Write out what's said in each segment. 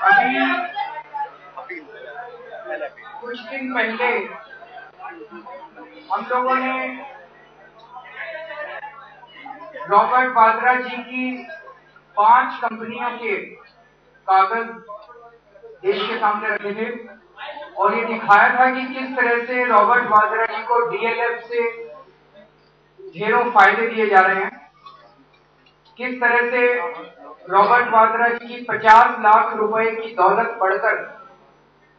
अभी कुछ दिन पहले हम लोगों ने रॉबर्ट वाड्रा जी की 5 कंपनियों के कागज देश के सामने रखे थे और ये दिखाया था कि किस तरह से रॉबर्ट वाड्रा जी को डीएलएफ से ढेरों फायदे दिए जा रहे हैं, किस तरह से रॉबर्ट वाड्रा जी की 50 लाख रुपए की दौलत बढ़कर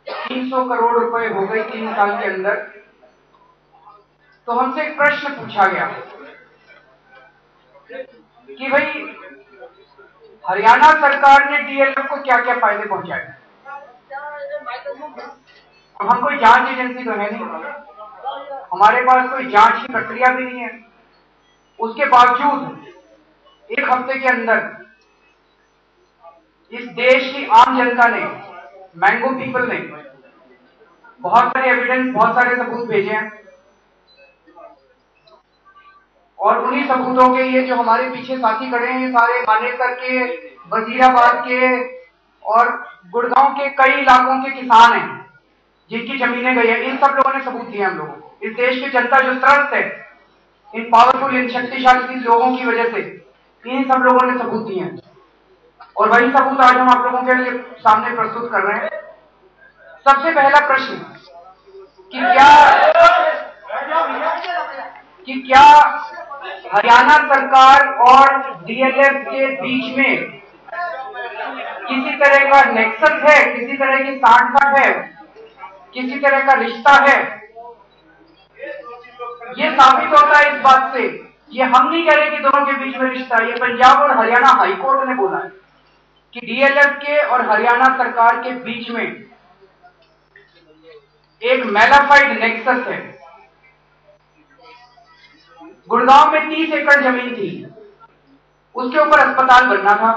300 करोड़ रुपए हो गई 3 साल के अंदर। तो हमसे एक प्रश्न पूछा गया कि भाई हरियाणा सरकार ने डीएलएफ को क्या क्या फायदे पहुंचाए। अब हम कोई जांच एजेंसी तो है नहीं, हमारे पास कोई जांच की प्रक्रिया भी नहीं है। उसके बावजूद एक हफ्ते के अंदर इस देश की आम जनता ने, मैंगो पीपल ने बहुत सारे एविडेंस, बहुत सारे सबूत भेजे हैं और उन्हीं सबूतों के ये जो हमारे पीछे साथी खड़े हैं, ये सारे मानेसर के, वजीराबाद के और गुड़गांव के कई इलाकों के किसान हैं जिनकी जमीनें गई है। इन सब लोगों ने सबूत दिए हम लोगों को। इस देश की जनता जो त्रस्त है इन पावरफुल, इन शक्तिशाली लोगों की वजह से, इन सब लोगों ने सबूत दिए हैं और वही सबूत आज हम आप लोगों के लिए सामने प्रस्तुत कर रहे हैं। सबसे पहला प्रश्न कि क्या हरियाणा सरकार और डीएलएफ के बीच में किसी तरह का नेक्सस है, किसी तरह की सांठगांठ है, किसी तरह का रिश्ता है? ये साबित होता है इस बात से, ये हम नहीं कह रहे कि दोनों के बीच में रिश्ता है, ये पंजाब और हरियाणा हाईकोर्ट ने बोला है कि डीएलएफ के और हरियाणा सरकार के बीच में एक मैलाफाइड नेक्सस है। गुड़गांव में 30 एकड़ जमीन थी, उसके ऊपर अस्पताल बनना था।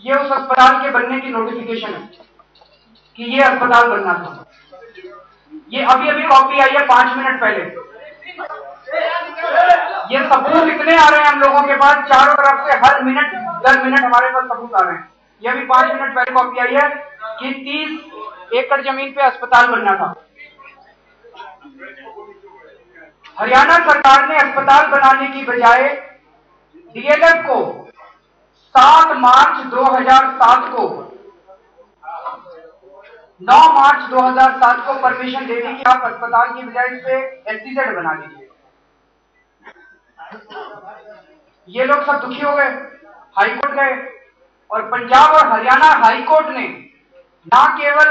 ये उस अस्पताल के बनने की नोटिफिकेशन है कि ये अस्पताल बनना था। ये अभी अभी कॉपी आई है 5 मिनट पहले। ये सबूत इतने आ रहे हैं हम लोगों के पास, चारों तरफ से हर मिनट 10 मिनट हमारे पास सबूत आ रहे हैं। ये अभी 5 मिनट पहले कॉपी आई है कि 30 एकड़ जमीन पे अस्पताल बनना था। हरियाणा सरकार ने अस्पताल बनाने की बजाय डीएलएफ को 7 मार्च 2007 को 9 मार्च 2007 को परमिशन दे दी कि आप अस्पताल की बजाय इस पे एसईजेड बना लीजिए। ये लोग सब दुखी हो गए, हाईकोर्ट गए और पंजाब और हरियाणा हाईकोर्ट ने ना केवल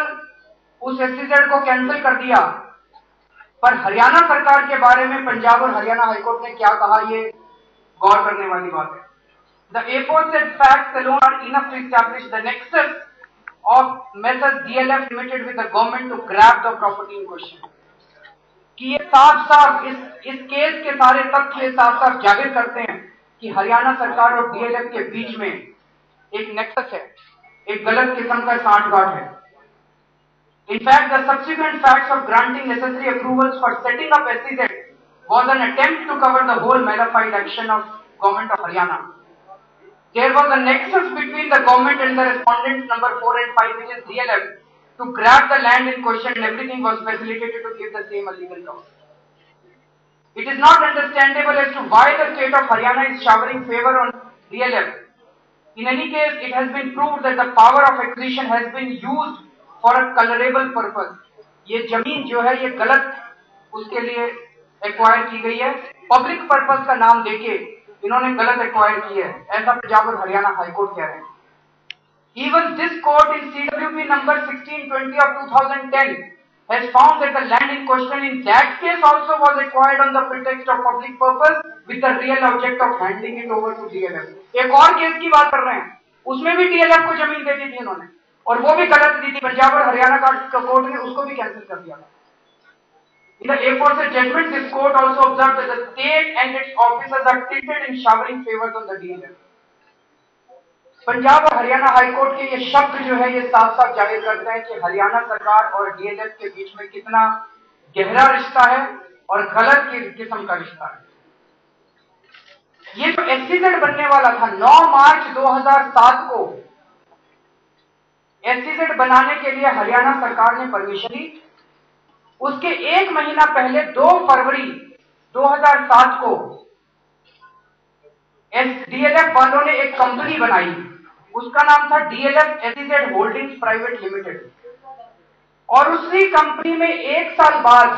उस एसईजेड को कैंसिल कर दिया, पर हरियाणा सरकार के बारे में पंजाब और हरियाणा हाईकोर्ट ने क्या कहा, ये गौर करने वाली बात है। The aforesaid facts alone are enough to establish the nexus of Messrs DLF Limited with the government to grab the property in question. कि ये साफ-साफ इस केस के सारे तथ्य साफ-साफ जाहिर करते हैं कि हरियाणा सरकार और डीएलएफ के बीच में एक नेक्सस है, एक गलत किस्म का सांठगांठ है। In fact, the subsequent facts of granting necessary approvals for setting up SEZ was an attempt to cover the whole malified action of government of Haryana. There was a nexus between the government and the respondents number 4 and 5, which is DLF, to grab the land in question, and everything was facilitated to give the same a legal cover. It is not understandable as to why the state of Haryana is showering favor on DLF. In any case, it has been proved that the power of acquisition has been used for a colorable purpose. ये जमीन जो है ये गलत उसके लिए acquire की गई है, पब्लिक पर्पस का नाम देके इन्होंने गलत एक्वायर की है, ऐसा पंजाब और हरियाणा हाईकोर्ट कह रहे हैं। Even this court in CWP number 1620 of 2010 has found that the land in question in that case also was acquired on the pretext of public purpose with the real object of handing it over to DLF. एक और case की बात कर रहे हैं, उसमें भी DLF को जमीन दे दी थी इन्होंने और वो भी गलत दी थी। पंजाब और हरियाणा का कोर्ट ने उसको भी कैंसिल कर दिया था। In the aforesaid judgment, this court also observed that the state and its officers are tilted in showering favors on the DLF. Punjab और हरियाणा हाईकोर्ट के ये शब्द जो है ये साफ साफ जाहिर करते हैं कि हरियाणा सरकार और डीएलएफ के बीच में कितना गहरा रिश्ता है और गलत किस्म का रिश्ता है। ये जो एसईजेड बनने वाला था 9 मार्च 2007 को, एसईजेड बनाने के लिए हरियाणा सरकार ने परमिशन ली। उसके एक महीना पहले 2 फरवरी 2007 को डीएलएफ वालों ने एक कंपनी बनाई, उसका नाम था DLF SEZ holdings private limited. और उसी कंपनी में एक साल बाद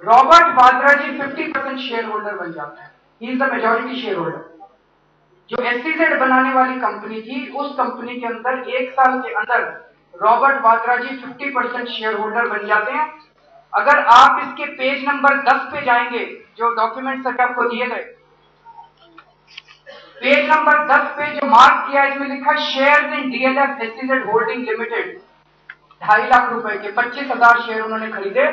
रॉबर्ट वाड्रा जी 50% शेयर होल्डर बन जाते हैं। He is the majority share holder. जो एसईजेड बनाने वाली कंपनी थी, उस कंपनी के अंदर एक साल के अंदर रॉबर्ट वाड्रा जी 50% शेयर होल्डर बन जाते हैं। अगर आप इसके पेज नंबर 10 पे जाएंगे, जो डॉक्यूमेंट सर आपको दिए गए, पेज नंबर 10 पे जो मार्क किया है, इसमें लिखा shares in DLF SEZ holding limited, 2.5 lakh रुपए के 25,000 शेयर उन्होंने खरीदे।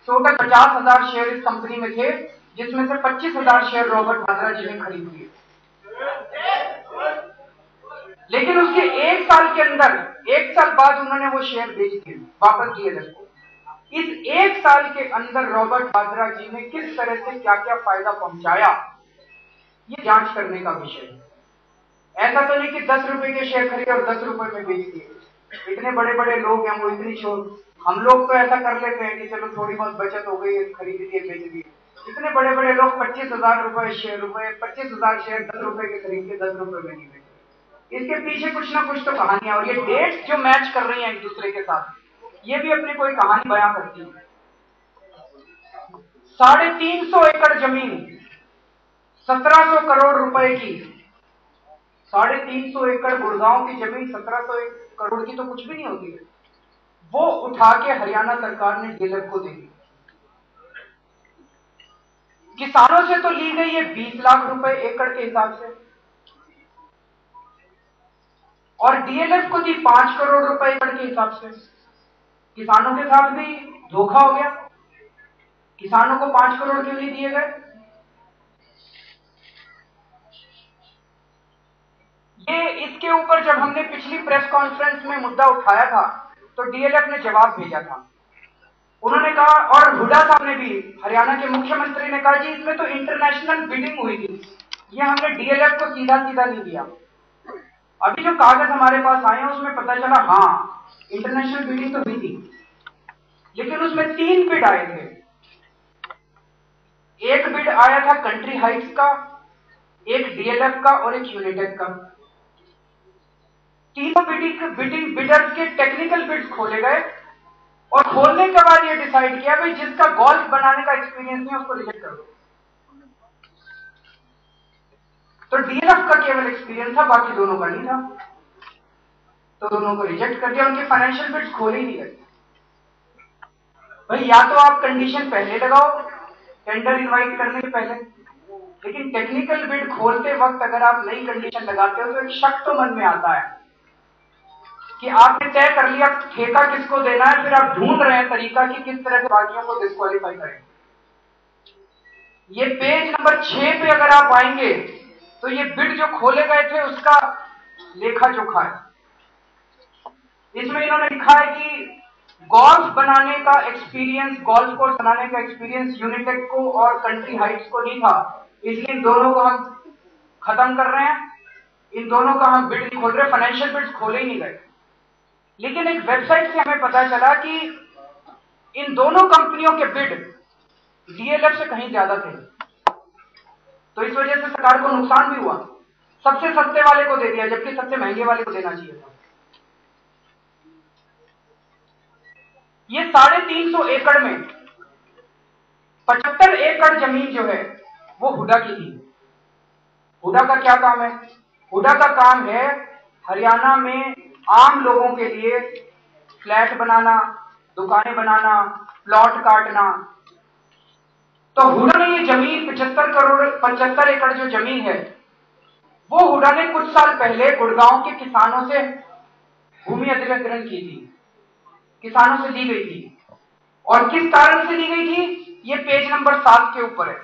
टोटल 50,000 शेयर इस कंपनी में थे, जिसमें से 25,000 शेयर रॉबर्ट वाड्रा जी ने खरीद लिए। लेकिन उसके एक साल के अंदर, एक साल बाद उन्होंने वो शेयर बेच दिए, वापस दिए को। इस एक साल के अंदर रॉबर्ट वाड्रा जी ने किस तरह से क्या क्या फायदा पहुंचाया, ये जांच करने का विषय है। ऐसा तो नहीं कि 10 रुपए के शेयर खरीदे और 10 रुपए में बेच दिए। इतने बड़े बड़े लोग हैं, वो इतनी हम लोग तो ऐसा कर लेते हैं कि चलो थोड़ी बहुत बचत हो गई, खरीद लिए बेच दिए। इतने बड़े बड़े लोग 25,000 रुपए शेयर, 25,000 शेयर 10 रुपए के खरीद के 10 रुपए में नहीं बेचे। इसके पीछे कुछ ना कुछ तो कहानियां, और ये डेट जो मैच कर रही है एक दूसरे के साथ, ये भी अपनी कोई कहानी बयां करती है। 350 एकड़ जमीन 1700 करोड़ रुपए की, 350 एकड़ गुड़गांव की जमीन 1700 करोड़ की तो कुछ भी नहीं होती है, वो उठा के हरियाणा सरकार ने डीएलएफ को दे दी। किसानों से तो ली गई है 20 लाख रुपए एकड़ के हिसाब से, और डीएलएफ को दी 5 करोड़ रुपए एकड़ के हिसाब से। किसानों के साथ भी धोखा हो गया। किसानों को 5 करोड़ क्यों नहीं दिए गए? ये इसके ऊपर जब हमने पिछली प्रेस कॉन्फ्रेंस में मुद्दा उठाया था, तो डीएलएफ ने जवाब भेजा था। उन्होंने कहा, और हुड्डा साहब ने भी, हरियाणा के मुख्यमंत्री ने कहा जी इसमें तो इंटरनेशनल बिडिंग हुई थी, ये हमने डीएलएफ को सीधा सीधा नहीं दिया। अभी जो कागज हमारे पास आए हैं उसमें पता चला हाँ इंटरनेशनल बिडिंग तो हुई थी, लेकिन उसमें 3 बिड आए थे। एक बिड आया था कंट्री हाइट्स का, एक डीएलएफ का और एक यूनिटेक का। तीनों बिडिंग बिडर्स के टेक्निकल बिड्स खोले गए, और खोलने के बाद ये डिसाइड किया भाई जिसका गोल्फ बनाने का एक्सपीरियंस नहीं उसको रिजेक्ट कर दो। तो डीएलएफ का केवल एक्सपीरियंस था, बाकी दोनों का नहीं था, तो दोनों को रिजेक्ट कर दिया। उनके फाइनेंशियल बिड्स खोले ही नहीं गए। भाई या तो आप कंडीशन पहले लगाओ टेंडर इनवाइट करने के पहले, लेकिन टेक्निकल बिड खोलते वक्त अगर आप नई कंडीशन लगाते हो तो एक शक तो मन में आता है कि आपने तय कर लिया ठेका किसको देना है, फिर आप ढूंढ रहे हैं तरीका कि किस तरह से बाकियों को डिस्क्वालीफाई करें। ये पेज नंबर 6 पे अगर आप आएंगे तो ये बिड जो खोले गए थे उसका लेखा जोखा है। इसमें इन्होंने लिखा है कि गोल्फ बनाने का एक्सपीरियंस, गोल्फ कोर्स बनाने का एक्सपीरियंस यूनिटेक को और कंट्री हाइट्स को नहीं था, इसलिए इन दोनों को हम खत्म कर रहे हैं, इन दोनों का हम बिड नहीं खोल रहे। फाइनेंशियल बिड्स खोले ही नहीं गए। लेकिन एक वेबसाइट से हमें पता चला कि इन दोनों कंपनियों के बिड डीएलएफ से कहीं ज्यादा थे, तो इस वजह से सरकार को नुकसान भी हुआ। सबसे सस्ते वाले को दे दिया जबकि सबसे महंगे वाले को देना चाहिए था। ये 350 एकड़ में 75 एकड़ जमीन जो है वो हुड्डा की थी। हुड्डा का क्या काम है? हुड्डा का काम है हरियाणा में आम लोगों के लिए फ्लैट बनाना, दुकानें बनाना, प्लॉट काटना। तो हुड्डा ने ये जमीन 75 एकड़ जो जमीन है वो हुड्डा ने कुछ साल पहले गुड़गांव के किसानों से भूमि अधिग्रहण की थी, किसानों से ली गई थी। और किस कारण से ली गई थी ये पेज नंबर 7 के ऊपर है।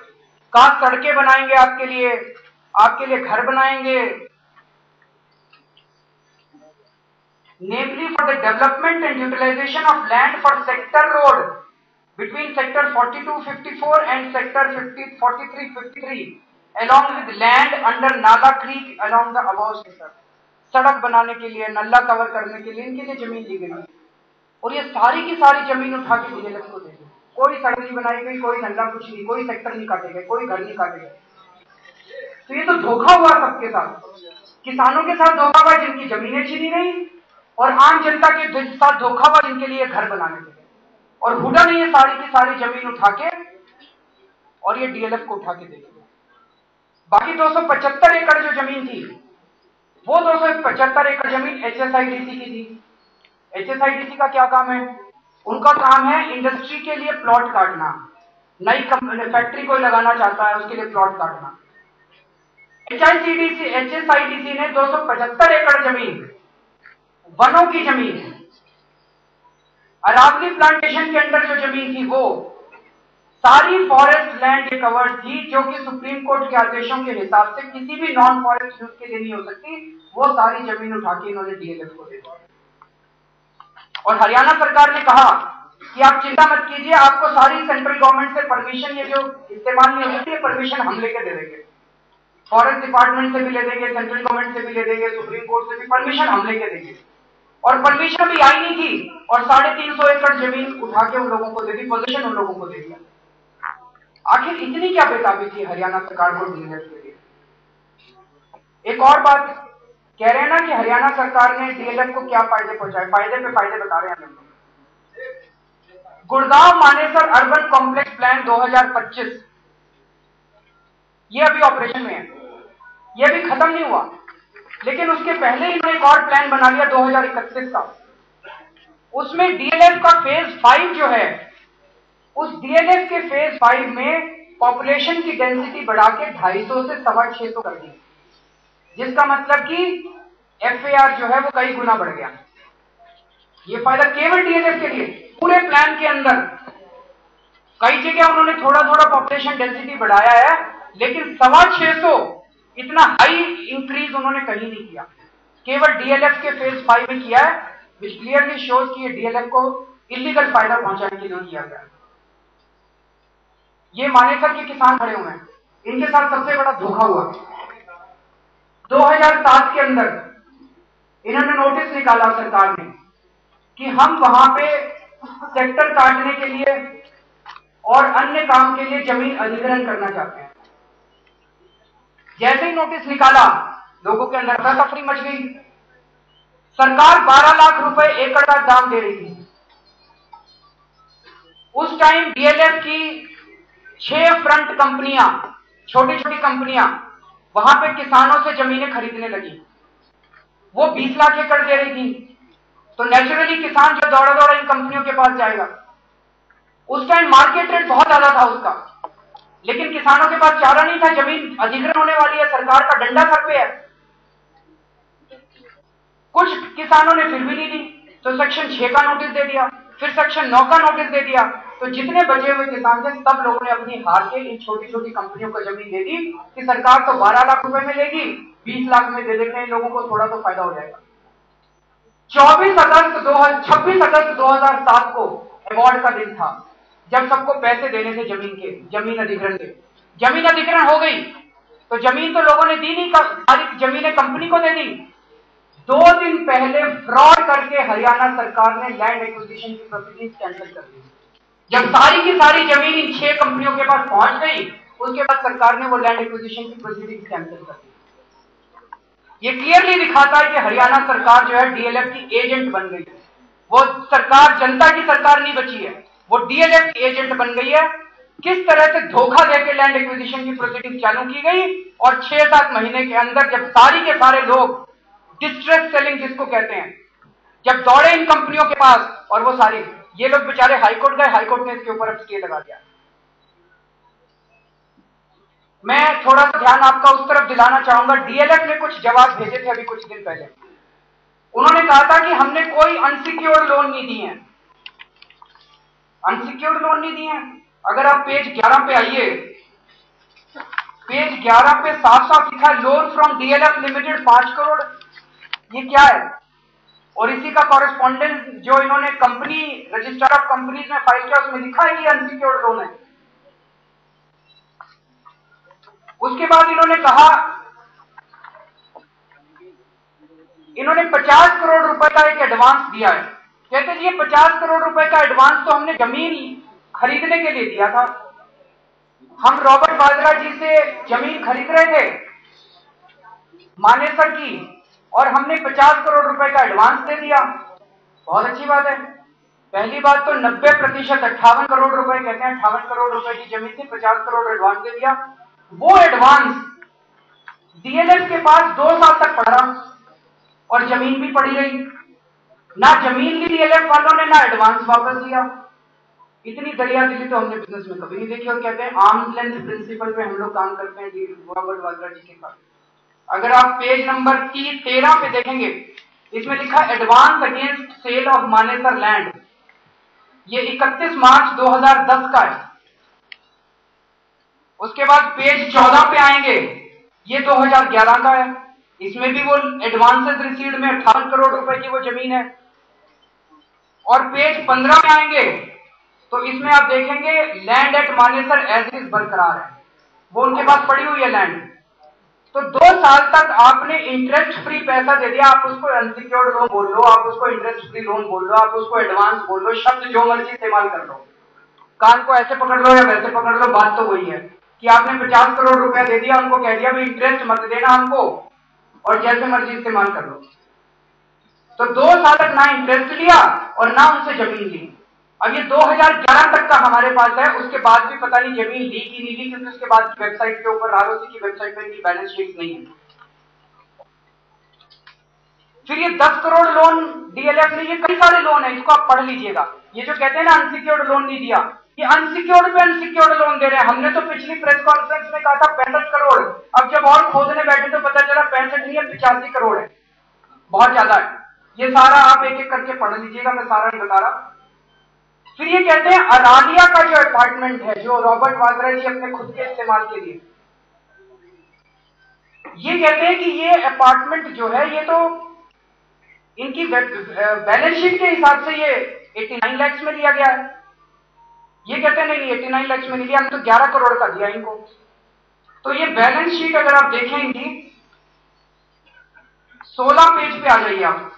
कहा सड़कें बनाएंगे आपके लिए घर बनाएंगे, namely for the development and utilization of land for sector road between sector 4254 and sector 4353 along with land under Nala Creek along the above sector। सड़क बनाने के लिए, नल्ला कवर करने के लिए, इनके लिए जमीन ली गई और ये सारी की सारी जमीन उठा के डीएलएफ को दे दी। कोई सड़क नहीं बनाई गई, कोई नल्ला कुछ नहीं, कोई सेक्टर नहीं काटे गए, कोई घर नहीं काटे गए। तो ये तो धोखा हुआ सबके साथ, किसानों के साथ धोखा हुआ जिनकी जमीनें छीनी गई और आम जनता के साथ धोखा हुआ जिनके लिए घर बनाने लगे। और हुडा ने ये सारी की सारी जमीन उठा के और ये डीएलएफ को उठा के दे दिया। बाकी 275 एकड़ जो जमीन थी वो 275 एकड़ जमीन एचएसआईडीसी की थी। एचएसआईडीसी का क्या काम है? उनका काम है इंडस्ट्री के लिए प्लॉट काटना, नई फैक्ट्री कोई लगाना चाहता है उसके लिए प्लॉट काटना। एचएसआईडीसी ने 275 एकड़ जमीन, वनों की जमीन, अरावली प्लांटेशन के अंदर जो जमीन थी वो सारी फॉरेस्ट लैंड कवर्ड थी, जो कि सुप्रीम कोर्ट के आदेशों के हिसाब से किसी भी नॉन फॉरेस्ट यूज के लिए नहीं हो सकती। वो सारी जमीन उठा के इन्होंने डीएलएफ को दे दिया। और हरियाणा सरकार ने कहा कि आप चिंता मत कीजिए, आपको सारी सेंट्रल गवर्नमेंट से परमिशन, ये जो इस्तेमाल नहीं होती है परमिशन हम लेके दे देंगे, फॉरेस्ट डिपार्टमेंट से भी ले देंगे, सेंट्रल गवर्नमेंट से भी ले देंगे, सुप्रीम कोर्ट से भी परमिशन हम लेके देंगे। और परमिशन भी आई नहीं थी और 350 एकड़ जमीन उठा के उन लोगों को दे दी, पोजीशन उन लोगों को दे दिया। आखिर इतनी क्या बेताबी थी हरियाणा सरकार को डीएलएफ के लिए? एक और बात कह रहे हैं ना कि हरियाणा सरकार ने डीएलएफ को क्या फायदे पहुंचाए, फायदे पे फायदे बता रहे हैं हम लोग। Gurgaon Manesar urban complex plan 2025 ये अभी ऑपरेशन में है, ये अभी खत्म नहीं हुआ, लेकिन उसके पहले ही एक और प्लान बना लिया 2031 का। उसमें डीएलएफ का फेज 5 जो है, उस डीएलएफ के फेज 5 में पॉपुलेशन की डेंसिटी बढ़ा के 250 से 650 कर दी, जिसका मतलब कि एफएआर जो है वो कई गुना बढ़ गया। ये फायदा केवल डीएलएफ के लिए। पूरे प्लान के अंदर कई जगह उन्होंने थोड़ा थोड़ा पॉपुलेशन डेंसिटी बढ़ाया है, लेकिन 625 इतना हाई इंक्रीज उन्होंने कहीं नहीं किया, केवल डीएलएफ के फेज 5 में किया है, विच क्लियरली शोज कि ये डीएलएफ को इलीगल फायदा पहुंचाने के लिए किया गया। ये मानेसर के किसान खड़े हुए हैं, इनके साथ सबसे बड़ा धोखा हुआ। 2007 के अंदर इन्होंने नोटिस निकाला सरकार ने कि हम वहां पे सेक्टर काटने के लिए और अन्य काम के लिए जमीन अधिग्रहण करना चाहते हैं। जैसे ही नोटिस निकाला लोगों के अंदर अफरा-तफरी मच गई। सरकार 12 लाख रुपए एकड़ का दाम दे रही थी। उस टाइम डीएलएफ की 6 फ्रंट कंपनियां, छोटी छोटी कंपनियां वहां पे किसानों से जमीनें खरीदने लगी। वो 20 लाख एकड़ दे रही थी, तो नेचुरली किसान जो दौड़ा दौड़ा इन कंपनियों के पास जाएगा। उस टाइम मार्केट रेट बहुत ज्यादा था उसका, लेकिन किसानों के पास चारा नहीं था, जमीन अधिग्रहण होने वाली है, सरकार का डंडा सर पे है। कुछ किसानों ने फिर भी नहीं दी, तो सेक्शन 6 का नोटिस दे दिया, फिर सेक्शन 9 का नोटिस दे दिया। तो जितने बचे हुए किसान थे सब लोगों ने अपनी हार के इन छोटी छोटी कंपनियों को जमीन दे दी कि सरकार तो 12 लाख रुपए में लेगी, 20 लाख में दे देते हैं लोगों को, थोड़ा तो फायदा हो जाएगा। 26 अगस्त 2007 को अवार्ड का दिन था, जब सबको पैसे देने थे जमीन के, जमीन अधिग्रहण के। जमीन अधिग्रहण हो गई तो जमीन तो लोगों ने दी नहीं, सारी जमीनें कंपनी को दे दी। 2 दिन पहले फ्रॉड करके हरियाणा सरकार ने लैंड एक्विजिशन की प्रोसीडिंग्स कैंसिल कर दी। जब सारी की सारी जमीन इन 6 कंपनियों के पास पहुंच गई, उसके बाद सरकार ने वो लैंड एक्विजिशन की प्रोसीडिंग्स कैंसिल कर दी। ये क्लियरली दिखाता है कि हरियाणा सरकार जो है डीएलएफ की एजेंट बन गई है। वो सरकार जनता की सरकार नहीं बची है, वो डीएलएफ की एजेंट बन गई है। किस तरह से धोखा देकर लैंड एक्विजिशन की प्रोसीडिंग चालू की गई और 6-7 महीने के अंदर जब सारी के सारे लोग डिस्ट्रेस सेलिंग जिसको कहते हैं, जब दौड़े इन कंपनियों के पास और वो सारी, ये लोग बेचारे हाईकोर्ट गए, हाईकोर्ट ने इसके ऊपर अब स्टे लगा दिया। मैं थोड़ा सा ध्यान आपका उस तरफ दिलाना चाहूंगा। डीएलएफ ने कुछ जवाब भेजे थे अभी कुछ दिन पहले। उन्होंने कहा था कि हमने कोई अनसिक्योर्ड लोन नहीं दिए हैं, अनसिक्योर्ड लोन नहीं दिए हैं। अगर आप पेज 11 पे आइए, पेज 11 पे साफ साफ लिखा है loan from DLF limited 5 crore. ये क्या है? और इसी का कॉरेस्पॉन्डेंस जो इन्होंने कंपनी रजिस्टर ऑफ कंपनीज में फाइल किया उसमें लिखा है कि अनसिक्योर्ड लोन है। उसके बाद इन्होंने कहा इन्होंने 50 करोड़ रुपए का एक एडवांस दिया है। कहते जी ये 50 करोड़ रुपए का एडवांस तो हमने जमीन खरीदने के लिए दिया था। हम रॉबर्ट वाड्रा जी से जमीन खरीद रहे थे मानेसर की, और हमने 50 करोड़ रुपए का एडवांस दे दिया। बहुत अच्छी बात है। पहली बात तो 90% 58 करोड़ रुपए कहते हैं, 58 करोड़ रुपए की जमीन थी, 50 करोड़ एडवांस दे दिया। वो एडवांस डीएलएफ के पास 2 साल तक पड़ा और जमीन भी पड़ी रही। ना जमीन ली डीएलएफ वालों ने, ना एडवांस वापस दिया। इतनी दरिया दिली तो हमने बिजनेस में कभी नहीं देखी। और कहते हैं आर्म्स लेंथ प्रिंसिपल पे हम लोग काम करते हैं रॉबर्ट वाड्रा जी के साथ। अगर आप पेज नंबर 13 पे देखेंगे, इसमें लिखा advance against sale of Manesar land. ये 31 मार्च 2010 का है। उसके बाद पेज 14 पे आएंगे, ये 2011 का है। इसमें भी वो एडवांसेस रिसीव्ड में 58 करोड़ रुपए की वो जमीन है। और पेज 15 में आएंगे तो इसमें आप देखेंगे land at Manesar as is बरकरार है, वो उनके पास पड़ी हुई है लैंड। तो 2 साल तक आपने इंटरेस्ट फ्री पैसा दे दिया। आप उसको अनसिक्योर्ड लोन बोल लो, आप उसको इंटरेस्ट फ्री लोन बोल लो, आप उसको एडवांस बोल लो, शब्द जो मर्जी इस्तेमाल कर लो, कान को ऐसे पकड़ लो या वैसे पकड़ लो, बात तो वही है कि आपने 50 करोड़ रुपया दे दिया, उनको कह दिया भी इंटरेस्ट मत देना हमको और जैसे मर्जी इस्तेमाल कर लो। तो 2 साल तक ना इंटरेस्ट लिया और ना उनसे जमीन ली। अब ये 2011 तक का हमारे पास है। उसके बाद भी पता नहीं जमीन ली कि नहीं ली, क्योंकि उसके बाद की वेबसाइट के ऊपर आरओसी की वेबसाइट पे इनकी बैलेंस शीट नहीं है। फिर ये 10 करोड़ लोन डीएलएफ ने, ये कई सारे लोन है, इसको आप पढ़ लीजिएगा। ये जो कहते हैं ना अनसिक्योर्ड लोन नहीं दिया, ये अनसिक्योर्ड पे अनसिक्योर्ड लोन दे रहे हैं। हमने तो पिछली प्रेस कॉन्फ्रेंस में कहा था 65 करोड़, अब जब और खोदने बैठे तो पता चला 65 नहीं है, 85 करोड़ है। बहुत ज्यादा है। ये सारा आप एक एक करके पढ़ लीजिएगा, मैं सारा नहीं बता रहा। फिर ये कहते हैं अरालिया का जो अपार्टमेंट है, जो रॉबर्ट वाड्रा जी अपने खुद के इस्तेमाल के लिए, ये कहते हैं कि ये अपार्टमेंट जो है ये तो इनकी बैलेंस शीट के हिसाब से ये 89 लाख में लिया गया है। ये कहते हैं नहीं 89 लाख में नहीं लिया, हमने तो 11 करोड़ का दिया इनको। तो ये बैलेंस शीट अगर आप देखेंगी 16 पेज पे आ जाइए आप।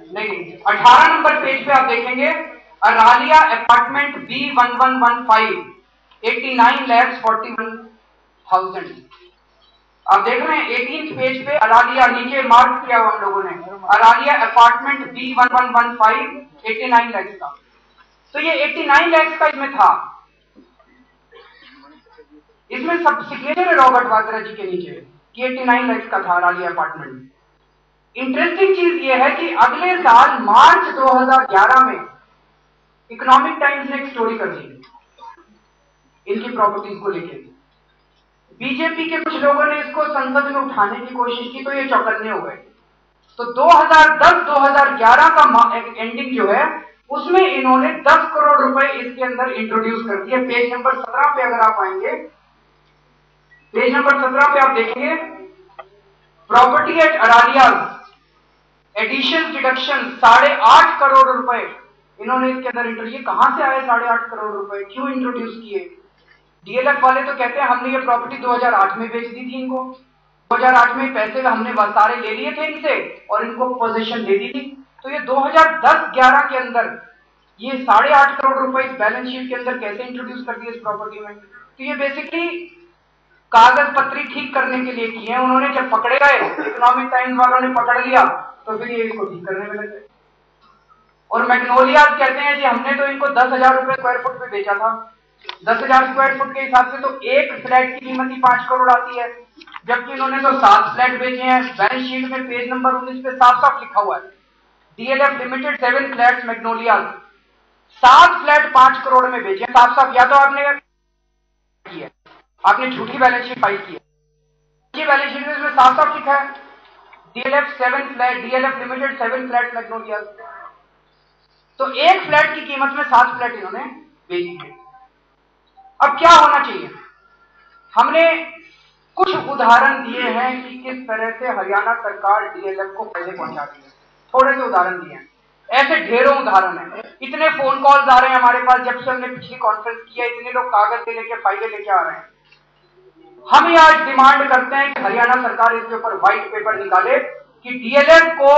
नहीं 18 नंबर पेज पे आप देखेंगे अरालिया अपार्टमेंट B1115 89 लाख 41,000। आप देख रहे हैं 18 पेज पे अरालिया, नीचे मार्क किया हुआ हम लोगों ने, अरालिया अपार्टमेंट B1115 89 लाख का। तो ये 89 लाख का इसमें था। इसमें सब सिग्नेचर है रॉबर्ट वाड्रा जी के नीचे कि 89 लाख का था अरालिया अपार्टमेंट। इंटरेस्टिंग चीज यह है कि अगले साल मार्च 2011 में इकोनॉमिक टाइम्स ने एक स्टोरी कर दी इनकी प्रॉपर्टीज को लेकर। बीजेपी के कुछ लोगों ने इसको संसद में उठाने की कोशिश की तो ये चौकन्ने हो गए। तो 2010-2011 का एंडिंग जो है उसमें इन्होंने 10 करोड़ रुपए इसके अंदर इंट्रोड्यूस कर दिए। पेज नंबर 17 पे अगर आप आएंगे, पेज नंबर 17 पे आप देखेंगे property at Aralia addition deduction 8.5 crore रुपए इन्होंने इसके अंदर इंट्रोड्यूस। कहां से आए 8.5 करोड़ रुपए, क्यों इंट्रोड्यूस किए? डीएलएफ वाले तो कहते हैं हमने ये प्रॉपर्टी 2008 में बेच दी थी इनको, 2008 में पैसे हमने सारे ले लिए थे इनसे और इनको पोजीशन दे दी थी। तो ये 2010-11 के अंदर ये 8.5 करोड़ रुपए इस बैलेंस शीट के अंदर कैसे इंट्रोड्यूस कर दिए इस प्रॉपर्टी में? तो ये बेसिकली कागज पत्री ठीक करने के लिए किए हैं उन्होंने। जब पकड़े गए, इकोनॉमिक टाइम्स वालों ने पकड़ लिया, तो फिर ये इसको ठीक करने में लगे। और मैग्नोलिया कहते हैं जी हमने तो इनको 10,000 रुपए स्क्वायर फुट पे बेचा था। 10,000 स्क्वायर फुट के हिसाब से तो एक फ्लैट की कीमत ही 5 करोड़ आती है, जबकि इन्होंने तो 7 फ्लैट बेचे हैं। बैलेंस शीट में पेज नंबर 19 पे साफ साफ लिखा हुआ है DLF limited 7 flats Magnolia, 7 flat 5 crore में बेचे। साफ साफ या तो आपने झूठी बैलेंस शीट फाइल की है। ये बैलेंस शीट में साफ साफ लिखा है डीएलएफ लिमिटेड 7 फ्लैट मैग्नोलिया। तो एक फ्लैट की कीमत में 7 फ्लैट इन्होंने बेची है। अब क्या होना चाहिए? हमने कुछ उदाहरण दिए हैं कि किस तरह से हरियाणा सरकार डीएलएफ को फायदे पहुंचा रही है। थोड़े से उदाहरण दिए हैं। ऐसे ढेरों उदाहरण है। इतने फोन कॉल्स आ रहे हैं हमारे पास, जब से हमने पिछली कॉन्फ्रेंस किया इतने लोग कागज लेके फाइलें लेके आ रहे हैं। हम ये आज डिमांड करते हैं कि हरियाणा सरकार इसके ऊपर व्हाइट पेपर निकाले कि डीएलएफ को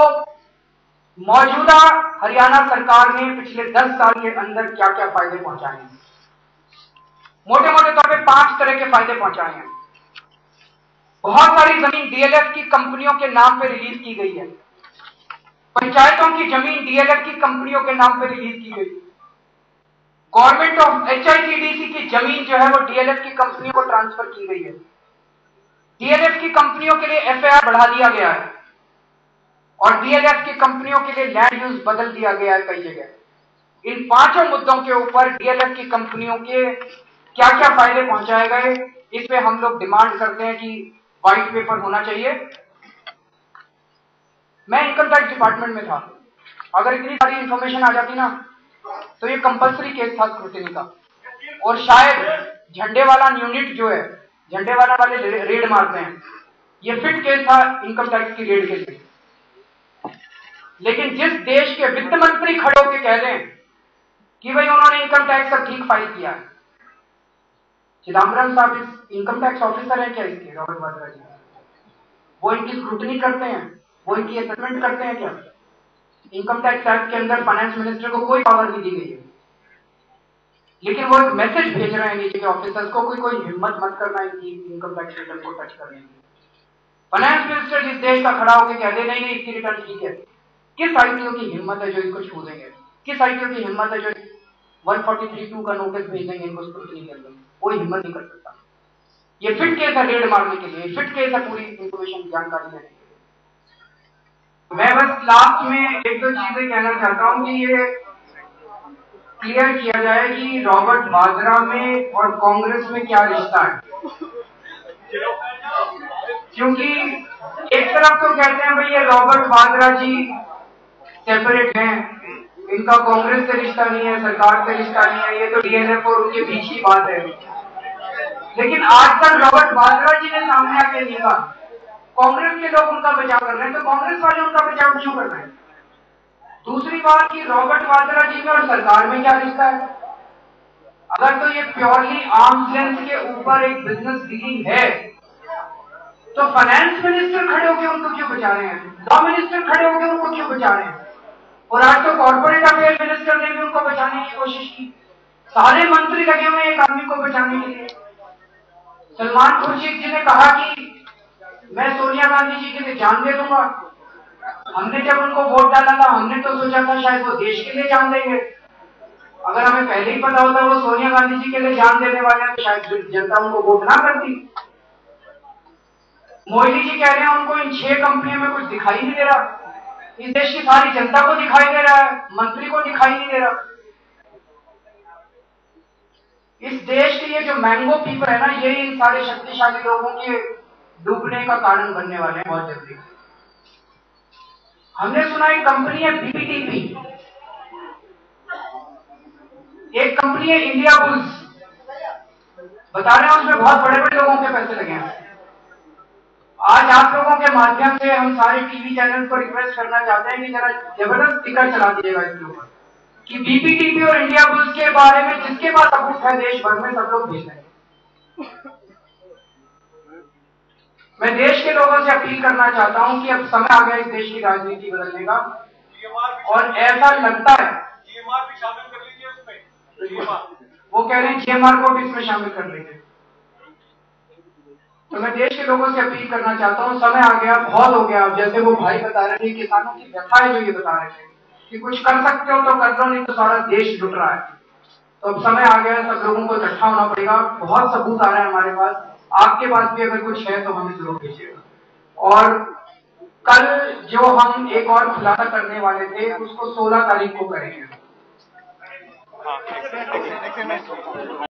मौजूदा हरियाणा सरकार ने पिछले 10 साल के अंदर क्या क्या फायदे पहुंचाए हैं। मोटे मोटे तौर पे 5 तरह के फायदे पहुंचाए हैं। बहुत सारी जमीन डीएलएफ की कंपनियों के नाम पे रिलीज की गई है। पंचायतों की जमीन डीएलएफ की कंपनियों के नाम पे रिलीज की गई। गवर्नमेंट ऑफ एचआईसीडीसी की जमीन जो है वो डीएलएफ की कंपनियों को ट्रांसफर की गई है। डीएलएफ की कंपनियों के लिए एफआईआर बढ़ा दिया गया है और डीएलएफ की कंपनियों के लिए लैंड यूज बदल दिया गया है कई जगह। इन 5 मुद्दों के ऊपर डीएलएफ की कंपनियों के क्या क्या फायदे पहुंचाए गए, इस पे हम लोग डिमांड करते हैं कि व्हाइट पेपर होना चाहिए। मैं इनकम टैक्स डिपार्टमेंट में था, अगर इतनी सारी इंफॉर्मेशन आ जाती ना तो ये कंपलसरी केस था स्क्रूटिनी का, और शायद झंडे वाला यूनिट जो है, झंडे वाले रेड मारते हैं, ये फिट केस था इनकम टैक्स की रेड के लिए। लेकिन जिस देश के वित्त मंत्री खड़े होकर कह रहे हैं कि भाई उन्होंने इनकम टैक्स का ठीक फाइल किया है, चिदम्बरम साहब इस इनकम टैक्स ऑफिसर है क्या इसके, रॉबर्ट वाड्रा जी? वो इनकी स्क्रूटनी करते हैं, वो इनकी असेसमेंट करते हैं क्या? इनकम टैक्स एक्ट के अंदर फाइनेंस मिनिस्टर को कोई पावर नहीं दी गई है, लेकिन वो एक मैसेज भेज रहे हैं नीचे के ऑफिसर्स को कि कोई हिम्मत मत करना इनकी इनकम टैक्स रिटर्न को टच करने की। फाइनेंस मिनिस्टर जिस देश का खड़ा होकर कह दे नहीं नहीं इसकी रिटर्न ठीक है, किस आईटीओ की हिम्मत है जो इसको छू देंगे? किस आईटीओ की हिम्मत है जो 143(2) का नोटिस भेज देंगे इनको स्क्रूटनी के अंदर? कोई हिम्मत नहीं कर सकता। ये फिट केस है रेड मारने के लिए, फिट केस है पूरी इंफॉर्मेशन जानकारी लेने के लिए। मैं बस लास्ट में 1-2 चीजें कहना चाहता हूं कि ये क्लियर किया जाए कि रॉबर्ट वाड्रा में और कांग्रेस में क्या रिश्ता है। क्योंकि एक तरफ तो कहते हैं भाई ये रॉबर्ट वाड्रा जी सेपरेट हैं, इनका कांग्रेस से रिश्ता नहीं है, सरकार से रिश्ता नहीं है, ये तो डीएलएफ और उनके बीच की बात है। लेकिन आज तक रॉबर्ट वाड्रा जी ने सामने आके नहीं कहा, कांग्रेस के लोग उनका बचाव कर रहे हैं, तो कांग्रेस वाले उनका बचाव क्यों कर रहे हैं? दूसरी बात कि रॉबर्ट वाड्रा जी में और सरकार में क्या रिश्ता है? अगर तो ये प्योरली आर्म्स लेंथ के ऊपर एक बिजनेस डीलिंग है तो फाइनेंस मिनिस्टर खड़े होकर उनको क्यों बचा रहे हैं? लॉ मिनिस्टर खड़े होकर उनको क्यों बचा रहे हैं? और आज तो कॉर्पोरेट अफेयर मिनिस्टर ने भी उनको बचाने की कोशिश की। सारे मंत्री लगे हुए एक आदमी को बचाने के लिए। सलमान खुर्शीद जी ने कहा कि मैं सोनिया गांधी जी के लिए जान दे दूंगा। हमने जब उनको वोट डाला था हमने तो सोचा था शायद वो देश के लिए जान देंगे। अगर हमें पहले ही पता होता वो सोनिया गांधी जी के लिए जान देने वाले हैं तो शायद जनता उनको वोट ना करती। मोदी जी कह रहे हैं उनको इन 6 कंपनियों में कुछ दिखाई नहीं दे रहा। इस देश की सारी जनता को दिखाई दे रहा है, मंत्री को दिखाई नहीं दे रहा। इस देश के ये जो मैंगो पीपर है ना, ये इन सारे शक्तिशाली लोगों के डूबने का कारण बनने वाले हैं बहुत जल्दी। हमने सुना एक कंपनी है बीपीटीपी, एक कंपनी है इंडिया बुल्स, बता रहे हैं उसमें बहुत बड़े बड़े लोगों के पैसे लगे हैं। आज आप लोगों के माध्यम से हम सारे टीवी चैनल को रिक्वेस्ट करना चाहते हैं कि जरा जबरदस्त स्टिकर चला दीजिएगा इसके ऊपर कि बीपीटीपी और इंडिया बुल्स के बारे में जिसके पास सबूत है देश भर में सब लोग भेज देंगे। मैं देश के लोगों से अपील करना चाहता हूं कि अब समय आ गया इस देश की राजनीति बदलने का, और ऐसा लगता है जीएमआर भी शामिल कर लीजिए उसमें। वो कह रहे हैं जीएमआर को भी इसमें शामिल कर लीजिए। तो मैं देश के लोगों से अपील करना चाहता हूं, समय आ गया, बहुत हो गया। अब जैसे वो भाई बता रहे थे किसानों की व्यथा है जो ये बता रहे थे कि कुछ कर सकते हो तो कर लो, नहीं तो सारा देश लुट रहा है। तो अब समय आ गया, सब लोगों को इकट्ठा होना पड़ेगा। बहुत सबूत आ रहे हैं हमारे पास, आपके पास भी अगर कुछ है तो हमें जरूर भेजिएगा। और कल जो हम एक और खुलासा करने वाले थे उसको 16 तारीख को करेंगे।